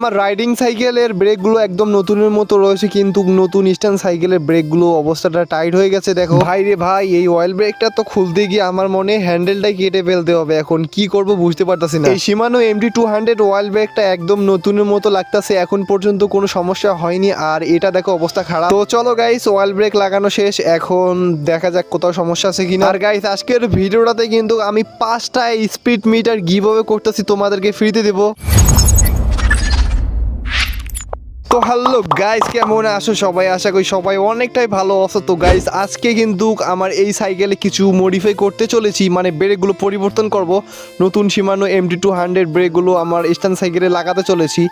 আমার রাইডিং সাইকেলের ব্রেকগুলো একদম নতুনের মতো রয়েছে, কিন্তু নতুন স্ট্যান্ড সাইকেলের ব্রেকগুলো অবস্থাটা টাইট হয়ে গেছে। দেখো ভাই রে ভাই, এই অয়েল ব্রেকটা তো খুলতে গিয়ে আমার মনে হ্যান্ডেলটাই কেটে ফেলতে হবে। এখন কি করব বুঝতে পারতাছি না। এই শিমানো MT200 অয়েল ব্রেকটা একদম নতুনের মতো লাগতাছে, এখন পর্যন্ত কোনো সমস্যা হয়নি। আর এটা দেখো অবস্থা খারাপ। তো চলো গাইস, অয়েল ব্রেক লাগানো শেষ, এখন দেখা যাক কোথাও সমস্যা আছে কিনা। আর গাইস, আজকের ভিডিওটাতে কিন্তু আমি 5টা স্পিড মিটার গিভঅ্যাওয়ে করতেছি, তোমাদেরকে ফ্রিতে দেবো। তো হ্যালো গাইস, কেমন আছো সবাই? আশা করি সবাই অনেকটাই ভালো আছো। তো গাইস, আজকে কিন্তু আমার এই সাইকেলে কিছু মডিফাই করতে চলেছি, মানে ব্রেকগুলো পরিবর্তন করব। নতুন শিমানো MT200 ব্রেকগুলো আমার স্ট্যান্ড সাইকেলে লাগাতে চলেছি।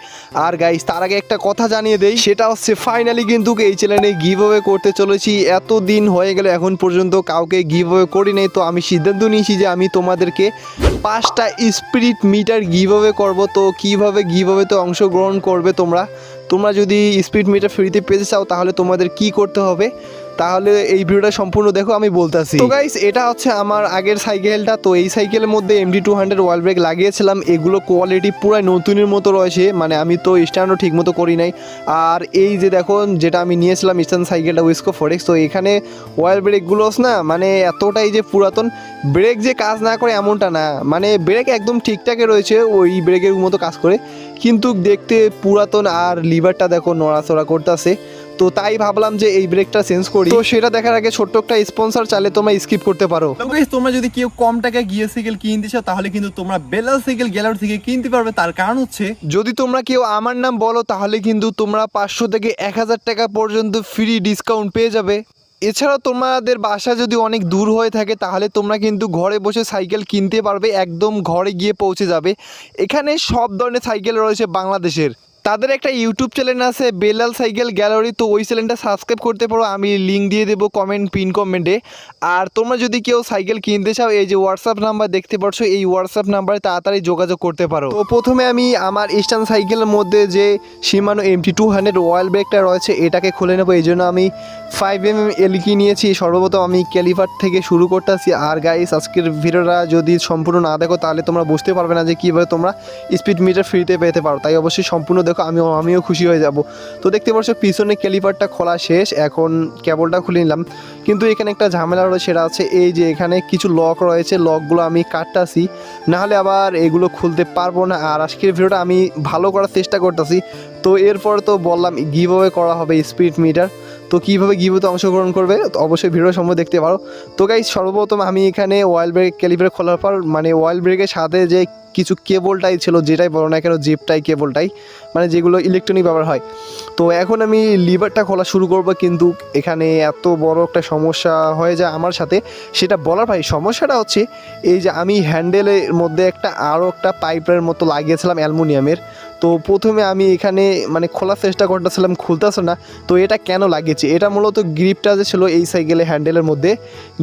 আর গাইস, তার আগে একটা কথা জানিয়ে দেই, সেটা হচ্ছে ফাইনালি কিন্তু এই চ্যানেলে গিভঅ্যাওয়ে করতে চলেছি। এত দিন হয়ে গেল এখন পর্যন্ত কাউকে গিভঅ্যাওয়ে করি নাই, তো আমি সিদ্ধান্ত নিয়েছি যে আমি তোমাদেরকে 5টা স্পিড মিটার গিভঅ্যাওয়ে করব। তো কিভাবে গিভঅ্যাওয়েতে অংশগ্রহণ করবে তোমরা যদি স্পিড মিটার ফ্রিতে পেতে চাও, তাহলে তোমাদের কি করতে হবে, তাহলে এই ভিডিওটা সম্পূর্ণ দেখো, আমি বলতাছি। তো গাইস, এটা হচ্ছে আমার আগের সাইকেলটা। তো এই সাইকেলের মধ্যে MT200 ওয়াল ব্রেক লাগিয়েছিলাম। এগুলো কোয়ালিটি পুরো নতুনের মতো রয়েছে, মানে আমি তো স্ট্যান্ডও ঠিক মতো করি নাই। আর এই যে দেখো, যেটা আমি নিয়েছিলাম স্ট্যান্ড সাইকেলটা উইস্কো ফোরেক্স, তো এখানে ওয়াল ব্রেকগুলো না মানে এতটাই যে পুরাতন, ব্রেক যে কাজ না করে এমনটা না, মানে ব্রেক একদম ঠিকঠাকই রয়েছে, ওই ব্রেকের মতো কাজ করে, কিন্তু দেখতে পুরাতন। আর লিভারটা দেখো নড়াচড়া করতেছে। তো তাই ভাবলাম যে এই ব্রেকটা চেঞ্জ করি। তো সেটা দেখার আগে ছোট্ট একটা স্পন্সর চাইলে তোমরা স্কিপ করতে পারো। তো গাইস, তোমরা যদি কেউ কম টাকায় গিয়ার সাইকেল কিনতে চাও, তাহলে কিন্তু তোমরা বেলাল সাইকেল গ্যালারি থেকে কিনতে পারবে। তার কারণ হচ্ছে, যদি তোমরা কেউ আমার নাম বলো, তাহলে কিন্তু তোমরা 500 থেকে 1000 টাকা পর্যন্ত ফ্রি ডিসকাউন্ট পেয়ে যাবে। এছাড়াও তোমাদের বাসা যদি অনেক দূর হয়ে থাকে, তাহলে তোমরা কিন্তু ঘরে বসে সাইকেল কিনতে পারবে, একদম ঘরে গিয়ে পৌঁছে যাবে। এখানে সব ধরনের সাইকেল রয়েছে বাংলাদেশের। তাদের একটা ইউটিউব চ্যানেল আছে, বেলাল সাইকেল গ্যালারি, তো ওই চ্যানেলটা সাবস্ক্রাইব করতে পারো, আমি লিঙ্ক দিয়ে দেবো পিন কমেন্টে। আর তোমরা যদি কেউ সাইকেল কিনতে চাও, এই যে হোয়াটসঅ্যাপ নাম্বার দেখতে পাচ্ছ, এই হোয়াটসঅ্যাপ নাম্বারে তাড়াতাড়ি যোগাযোগ করতে পারো। তো প্রথমে আমি আমার স্ট্যান্ড সাইকেলের মধ্যে যে শিমানো MT200 অয়েল ব্রেকটা রয়েছে, এটাকে খুলে নেবো। এই জন্য আমি 5mm এলকি নিয়েছি। সর্বপ্রথম আমি ক্যালিপার থেকে শুরু করতেছি। আর গাইস, আজকের ভিডিওটা যদি সম্পূর্ণ না দেখো, তাহলে তোমরা বুঝতে পারবে না যে কীভাবে তোমরা স্পিড মিটার ফ্রিতে পেতে পারো। তাই অবশ্যই সম্পূর্ণ দেখো, আমিও খুশি হয়ে যাব। তো দেখতে পাচ্ছ পিছনে ক্যালিপারটা খোলা শেষ, এখন কেবলটা খুলে নিলাম। কিন্তু এখানে একটা ঝামেলা রয়েছে, সেটা আছে এই যে এখানে কিছু লক রয়েছে, লকগুলো আমি কাটতাছি, নাহলে আবার এগুলো খুলতে পারবো না। আর আজকের ভিডিওটা আমি ভালো করার চেষ্টা করতেছি। তো এরপর তো বললাম গিভঅ্যাওয়ে করা হবে স্পিড মিটার। তো কীভাবে গিভঅ্যাওয়েতে অংশগ্রহণ করবে অবশ্যই ভিডিও সম্বন্ধে দেখতে পারো। তো গাইস, সর্বপ্রথম আমি এখানে অয়েল ব্রেক ক্যালিপার খোলার পর, মানে অয়েল ব্রেকের সাথে যে কিছু কেবলটাই ছিল, যেটাই বলো না কেন, জিপটাই কেবলটাই, মানে যেগুলো ইলেকট্রনিক ব্যবহার হয়। তো এখন আমি লিভারটা খোলা শুরু করব, কিন্তু এখানে এত বড় একটা সমস্যা হয়ে যায় আমার সাথে। সেটা বলার ভাই, সমস্যাটা হচ্ছে এই যে আমি হ্যান্ডেলের মধ্যে আরও একটা পাইপের মতো লাগিয়েছিলাম অ্যালুমিনিয়ামের। তো প্রথমে আমি এখানে মানে খোলার চেষ্টা করতেছিলাম, খুলতেছে না। তো এটা কেন লাগিয়েছি, এটা মূলত গ্রিপটা যে ছিল এই সাইকেলে হ্যান্ডেলের মধ্যে,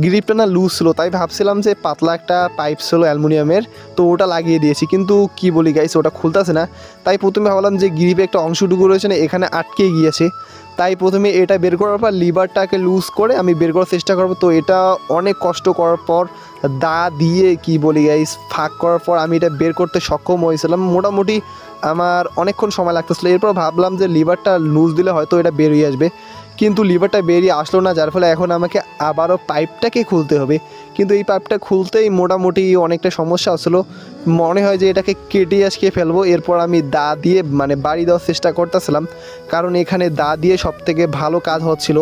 গ্রিপটা না লুজ ছিল, তাই ভাবছিলাম যে পাতলা একটা পাইপ ছিল অ্যালুমিনিয়ামের, তো ওটা লাগিয়ে দিয়েছি। কিন্তু কি বলি গাইস, ওটা খুলতেছে না। তাই প্রথমে ভাবলাম যে গ্রিপে একটা অংশটুকু রয়েছে না, এখানে আটকে গিয়েছে। তাই প্রথমে এটা বের করার পর লিভারটাকে লুজ করে আমি বের করার চেষ্টা করবো। তো এটা অনেক কষ্ট করার পর দা দিয়ে কি বলি গাইস, ফাঁক করার পর আমি এটা বের করতে সক্ষম হয়েছিলাম। মোটামুটি আমার অনেকক্ষণ সময় লাগতেছিলো। এরপর ভাবলাম যে লিভারটা লুজ দিলে হয়তো এটা বেরিয়ে আসবে, কিন্তু লিভারটা বেরিয়ে আসলো না, যার ফলে এখন আমাকে আবারও পাইপটাকে খুলতে হবে। কিন্তু এই পাইপটা খুলতেই মোটামুটি অনেকটা সমস্যা আসলো, মনে হয় যে এটাকে কেটে আজকে ফেলবো। এরপর আমি দা দিয়ে মানে বাড়ি দেওয়ার চেষ্টা করতেছিলাম, কারণ এখানে দা দিয়ে সবথেকে ভালো কাজ হচ্ছিল।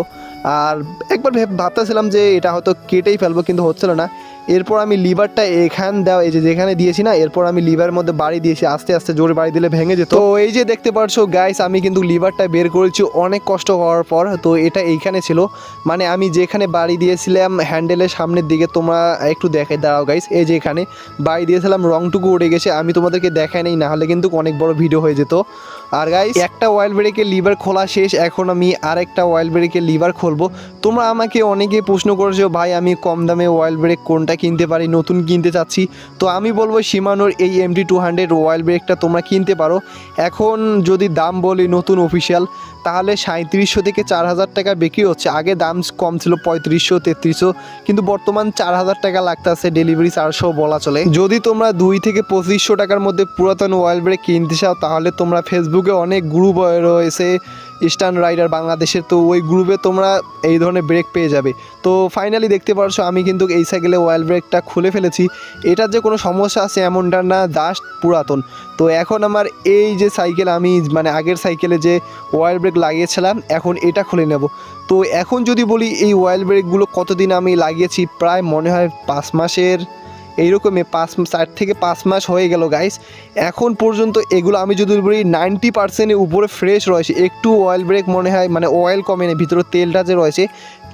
আর একবার ভাবতেছিলাম যে এটা হয়তো কেটেই ফেলবো, কিন্তু হচ্ছিল না। এরপর আমি লিভারটা এই যে যেখানে দিয়েছি না, এরপর আমি লিভারের মধ্যে বাড়ি দিয়েছি, আস্তে আস্তে জোরে বাড়ি দিলে ভেঙে যেত। তো এই যে দেখতে পাচ্ছ গাইস, আমি কিন্তু লিভারটা বের করেছি অনেক কষ্ট হওয়ার পর। তো এটা এইখানে ছিল, মানে আমি যেখানে বাড়ি দিয়েছিলাম হ্যান্ডেলের সামনের দিকে, তোমরা একটু দেখে দাঁড়াও গাইস, এই যে এখানে বাড়ি দিয়েছিলাম, রংটুকু উঠে গেছে, আমি তোমাদেরকে দেখাই নেই, নাহলে কিন্তু অনেক বড় ভিডিও হয়ে যেত। আর গাইস, একটা অয়েল ব্রেকের লিভার খোলা শেষ, এখন আমি আরেকটা অয়েল ব্রেকের লিভার খুলবো। তোমরা আমাকে অনেকেই প্রশ্ন করেছো, ভাই আমি কম দামে অয়েল ব্রেক কোনটা কিনতে পারি, নতুন কিনতে চাচ্ছি। তো আমি বলবো শিমানোর এই MT200 অয়েল ব্রেকটা তোমরা কিনতে পারো। এখন যদি দাম বলি নতুন অফিসিয়াল, তাহলে 3700 থেকে 4000 টাকা বিক্রি হচ্ছে। আগে দাম কম ছিল 3500 3300, কিন্তু বর্তমান 4000 টাকা লাগতেছে, ডেলিভারি 400 বলা চলে। যদি তোমরা 2 থেকে 2500 টাকার মধ্যে পুরাতন অয়েল ব্রেক কিনতে চাও, তাহলে তোমরা ফেসবুক ফেসবুকে অনেক গ্রুপ রয়েছে ইস্টার্ন রাইডার বাংলাদেশের, তো ওই গ্রুপে তোমরা এই ধরনের ব্রেক পেয়ে যাবে। তো ফাইনালি দেখতে পারছো আমি কিন্তু এই সাইকেলে অয়েল ব্রেকটা খুলে ফেলেছি। এটার যে কোনো সমস্যা আছে এমনটা না, জাস্ট পুরাতন। তো এখন আমার এই যে সাইকেল, আমি মানে আগের সাইকেলে যে অয়েল ব্রেক লাগিয়েছিলাম এখন এটা খুলে নেব। তো এখন যদি বলি এই অয়েল ব্রেকগুলো কতদিন আমি লাগিয়েছি, প্রায় মনে হয় 5 মাসের এইরকমই, 4 থেকে 5 মাস হয়ে গেল গাইস। এখন পর্যন্ত এগুলো আমি যদি বলি 90%-এর উপরে ফ্রেশ রয়েছে, একটু অয়েল ব্রেক মনে হয় মানে অয়েল কমেনি, ভিতরে তেলটা যে রয়েছে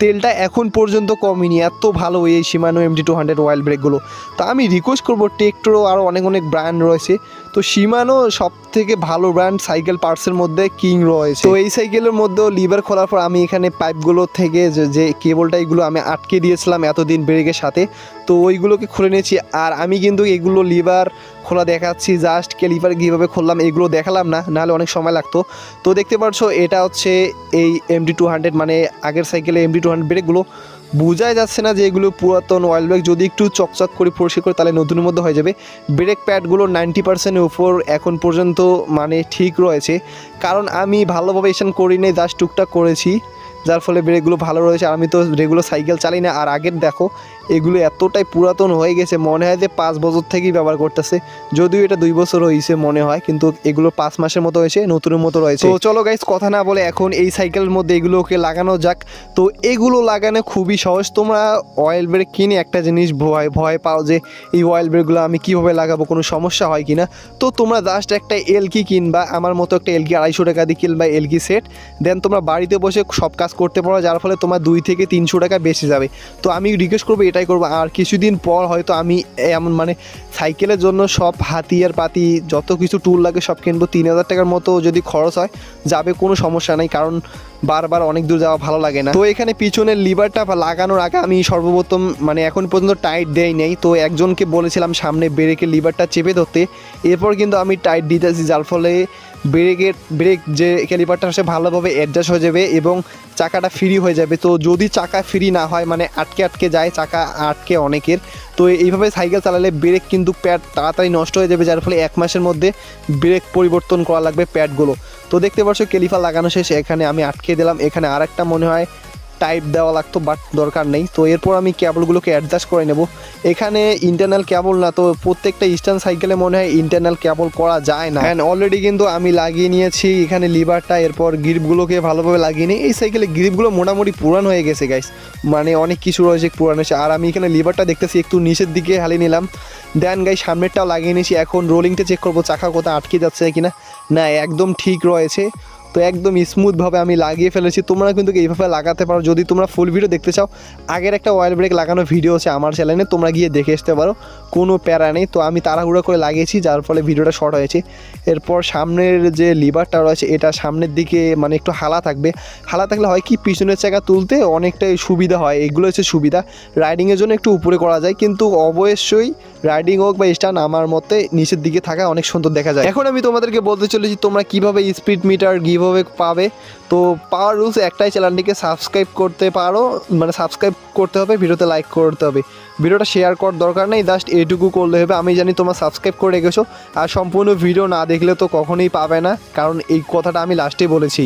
তেলটা এখন পর্যন্ত কমেনি, এত ভালো এই শিমানো MT200 অয়েল ব্রেকগুলো। তো আমি রিকোয়েস্ট করবো, টেকটোরও আরও অনেক অনেক ব্র্যান্ড রয়েছে, তো শিমানো সব থেকে ভালো ব্র্যান্ড সাইকেল পার্টসের মধ্যে কিং রয়েছে। তো এই সাইকেলের মধ্যেও লিভার খোলার পর আমি এখানে পাইপগুলো থেকে যে কেবলটা এগুলো আমি আটকে দিয়েছিলাম এতদিন ব্রেকের সাথে, তো ওইগুলোকে খুলে নিয়েছি। আর আমি কিন্তু এগুলো লিভার খোলা দেখাচ্ছি, জাস্ট লিভার কীভাবে খুললাম এগুলো দেখালাম না, নাহলে অনেক সময় লাগতো। তো দেখতে পাচ্ছ এটা হচ্ছে এই MT200 মানে আগের সাইকেলে MT200 ব্রেকগুলো। বোঝাই যাচ্ছে না যে এগুলো পুরাতন অয়েল ব্রেক, যদি একটু চকচক করে পরিষ্কার করে তাহলে নতুনের মধ্যে হয়ে যাবে। ব্রেক প্যাডগুলো 90%-এর উপর এখন পর্যন্ত মানে ঠিক রয়েছে, কারণ আমি ভালোভাবে স্ট্যান্ড করি নাই, জাস্ট টুকটাক করেছি, যার ফলে ব্রেকগুলো ভালো রয়েছে। আর আমি তো রেগুলার সাইকেল চালাই না। আর আগের দেখো এগুলো এতটাই পুরাতন হয়ে গেছে, মনে হয় যে 5 বছর থেকেই ব্যবহার করতেছে, যদিও এটা 2 বছর হয়েছে মনে হয়, কিন্তু এগুলো 5 মাসের মতো হয়েছে, নতুনের মতো রয়েছে। তো চলো গাইস কথা না বলে এখন এই সাইকেলের মধ্যে এগুলোকে লাগানো যাক। তো এগুলো লাগানো খুবই সহজ। তোমরা অয়েল ব্রেক কিনে একটা জিনিস ভয় পাও যে এই অয়েল ব্রেকগুলো আমি কীভাবে লাগাবো, কোনো সমস্যা হয় কি না। তো তোমরা জাস্ট একটা এলকি কিনবা, আমার মতো একটা এলকি 250 টাকা দিয়ে কিনবা এলকি সেট, দেন তোমরা বাড়িতে বসে সব কাজ করতে পারো, যার ফলে তোমার 2 থেকে 300 টাকা বেশি যাবে। তো আমি রিকোয়েস্ট করবো এটাই করবো। আর কিছুদিন পর হয়তো আমি এমন মানে সাইকেলের জন্য সব হাতিয়ার পাতি যত কিছু টুল লাগে সব কিনবো, 3000 টাকার মতো যদি খরচ হয় যাবে, কোনো সমস্যা নেই, কারণ বারবার অনেক দূর যাওয়া ভালো লাগে না। তো এখানে পিছনের লিভারটা লাগানোর আগে আমি সর্বপ্রথম মানে এখন পর্যন্ত টাইট দেই নেই, তো একজনকে বলেছিলাম সামনে ব্রেকের লিভারটা চেপে ধরতে, এরপর কিন্তু আমি টাইট দিতেছি, যার ফলে ব্রেক যে ক্যালিপারটা সে ভালোভাবে অ্যাডজাস্ট হয়ে যাবে এবং চাকাটা ফ্রি হয়ে যাবে। তো যদি চাকা ফ্রি না হয় মানে আটকে যায়, চাকা আটকে অনেকের, তো এইভাবে সাইকেল চালালে ব্রেক কিন্তু প্যাড তাড়াতাড়ি নষ্ট হয়ে যাবে, যার ফলে 1 মাসের মধ্যে ব্রেক পরিবর্তন করা লাগবে প্যাডগুলো। তো দেখতে পাচ্ছ ক্যালিপার লাগানো শেষ, এখানে আমি আটকে দিলাম, এখানে আরেকটা মনে হয় টাইপ দেওয়া লাগতো, বাট দরকার নেই। তো এরপর আমি কেবলগুলোকে অ্যাডজাস্ট করে নেব। এখানে ইন্টারনাল কেবল না, তো প্রত্যেকটা ইস্টার্ন সাইকেলে মনে হয় ইন্টারনাল কেবল করা যায় না। অ্যান্ড অলরেডি কিন্তু আমি লাগিয়ে নিয়েছি এখানে লিভারটা, এরপর গ্রিপগুলোকে ভালোভাবে লাগিয়ে নিই। এই সাইকেলে গ্রিপগুলো মোটামুটি পুরান হয়ে গেছে গাইস, মানে অনেক কিছু রয়েছে পুরান হয়েছে। আর আমি এখানে লিভারটা দেখতেছি একটু নিচের দিকে হালিয়ে নিলাম, দেন গাই সামনেরটাও লাগিয়ে নিয়েছি। এখন রোলিংটা চেক করবো চাকা কোথাও আটকে যাচ্ছে কিনা, না একদম ঠিক রয়েছে। তো একদম স্মুথভাবে আমি লাগিয়ে ফেলেছি। তোমরা কিন্তু এইভাবে লাগাতে পারো। যদি তোমরা ফুল ভিডিও দেখতে চাও, আগের একটা অয়েল ব্রেক লাগানো ভিডিও আছে আমার চ্যানেলে, তোমরা গিয়ে দেখে আসতে পারো, কোনো প্যারা নেই। তো আমি তাড়াহুড়ো করে লাগিয়েছি, যার ফলে ভিডিওটা শর্ট হয়েছে। এরপর সামনের যে লিভারটা রয়েছে এটা সামনের দিকে মানে একটু হালা থাকলে হয় কি পিছনের চাকা তুলতে অনেকটাই সুবিধা হয়, এগুলো হচ্ছে সুবিধা। রাইডিংয়ের জন্য একটু উপরে করা যায়, কিন্তু অবশ্যই রাইডিং হোক বা স্টান আমার মতে নিচের দিকে থাকা অনেক সুন্দর দেখা যায়। এখন আমি তোমাদেরকে বলতে চলেছি তোমরা কিভাবে স্পিড মিটার গিভওয়ে পাবে। তো পাওয়ার রুলস একটাই, চ্যানেলটিকে সাবস্ক্রাইব করতে পারো, মানে সাবস্ক্রাইব করতে হবে, ভিডিওতে লাইক করতে হবে, ভিডিওটা শেয়ার করার দরকার নেই, জাস্ট এটুকু করলে হবে। আমি জানি তোমরা সাবস্ক্রাইব করে রেখেছো, আর সম্পূর্ণ ভিডিও না দেখলে তো কখনোই পাবে না, কারণ এই কথাটা আমি লাস্টেই বলেছি।